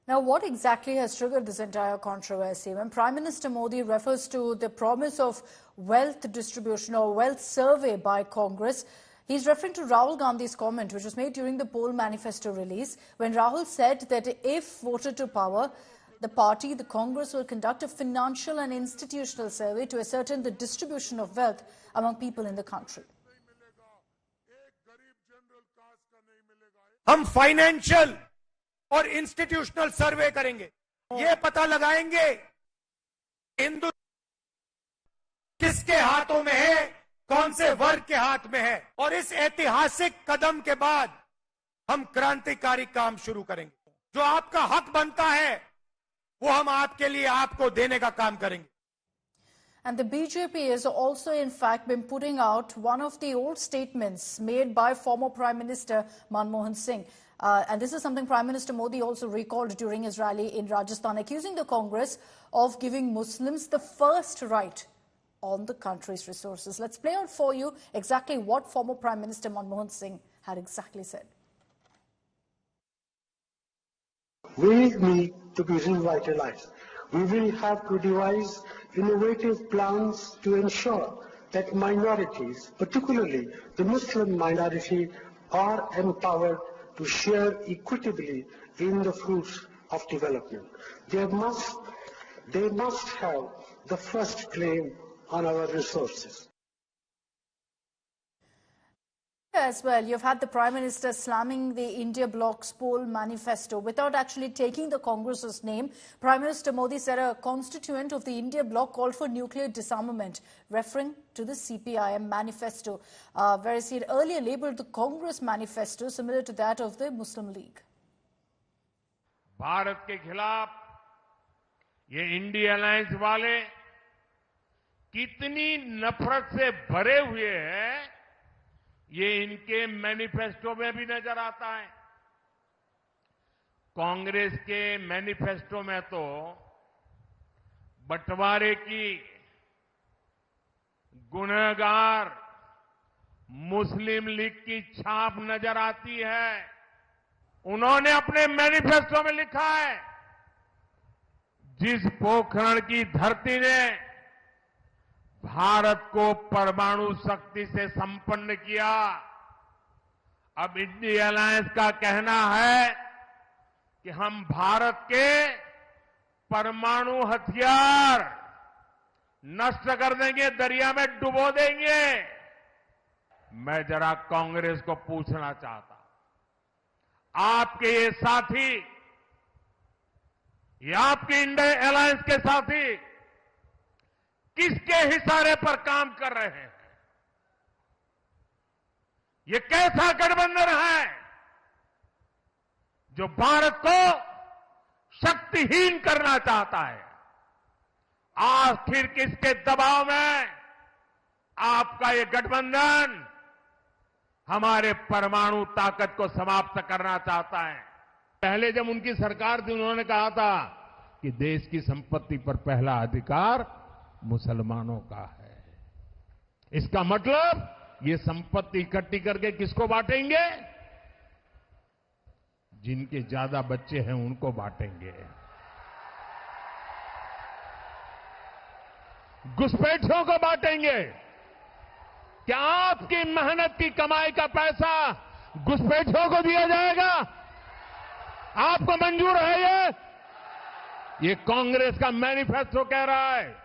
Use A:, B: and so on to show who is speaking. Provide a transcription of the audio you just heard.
A: Now, what exactly has triggered this entire controversy? When Prime Minister Modi refers to the promise of wealth distribution or wealth survey by Congress, he's referring to Rahul Gandhi's comment, which was made during the poll manifesto release, when Rahul said that if voted to power, the party, the Congress, will conduct a financial and institutional survey to ascertain the distribution of wealth among people in the country.
B: हम financial और institutional सर्वे करेंगे, ये पता लगाएंगे हिंदू किसके हाथों में है, कौन से वर्ग के हाथ में है, और इस ऐतिहासिक कदम के बाद हम क्रांतिकारी काम शुरू करेंगे। जो आपका हक बनता है वो हम आपके लिए आपको देने का काम करेंगे।
A: And the BJP has also, in fact, been putting out one of the old statements made by former Prime Minister Manmohan Singh. And this is something Prime Minister Modi also recalled during his rally in Rajasthan, accusing the Congress of giving Muslims the first right on the country's resources. Let's play out for you exactly what former Prime Minister Manmohan Singh had exactly said.
C: We need to be revitalized. We will have to devise innovative plans to ensure that minorities, particularly the Muslim minority, are empowered to share equitably in the fruits of development. They must have the first claim on our resources.
A: As well, you've had the Prime Minister slamming the India Bloc's poll manifesto without actually taking the Congress's name. Prime Minister Modi said a constituent of the India Bloc called for nuclear disarmament, referring to the CPIM manifesto, whereas he had earlier labelled the Congress manifesto similar to that of the Muslim League.
D: Bharat के खिलाफ ये India alliance वाले कितनी नफरत से भरे हुए हैं, ये इनके मैनिफेस्टो में भी नजर आता है। कांग्रेस के मैनिफेस्टो में तो बंटवारे की गुनहगार मुस्लिम लीग की छाप नजर आती है। उन्होंने अपने मैनिफेस्टो में लिखा है, जिस पोखरण की धरती ने भारत को परमाणु शक्ति से संपन्न किया, अब इंडिया अलायंस का कहना है कि हम भारत के परमाणु हथियार नष्ट कर देंगे, दरिया में डुबो देंगे। मैं जरा कांग्रेस को पूछना चाहता, आपके ये साथी, ये आपके इंडिया अलायंस के साथी किसके इशारे पर काम कर रहे हैं? ये कैसा गठबंधन है जो भारत को शक्तिहीन करना चाहता है? आखिर किसके दबाव में आपका ये गठबंधन हमारे परमाणु ताकत को समाप्त करना चाहता है? पहले जब उनकी सरकार थी, उन्होंने कहा था कि देश की संपत्ति पर पहला अधिकार मुसलमानों का है। इसका मतलब ये संपत्ति इकट्ठी करके किसको बांटेंगे? जिनके ज्यादा बच्चे हैं उनको बांटेंगे। घुसपैठियों को बांटेंगे। क्या आपकी मेहनत की कमाई का पैसा घुसपैठियों को दिया जाएगा? आपको मंजूर है ये कांग्रेस का मैनिफेस्टो कह रहा है।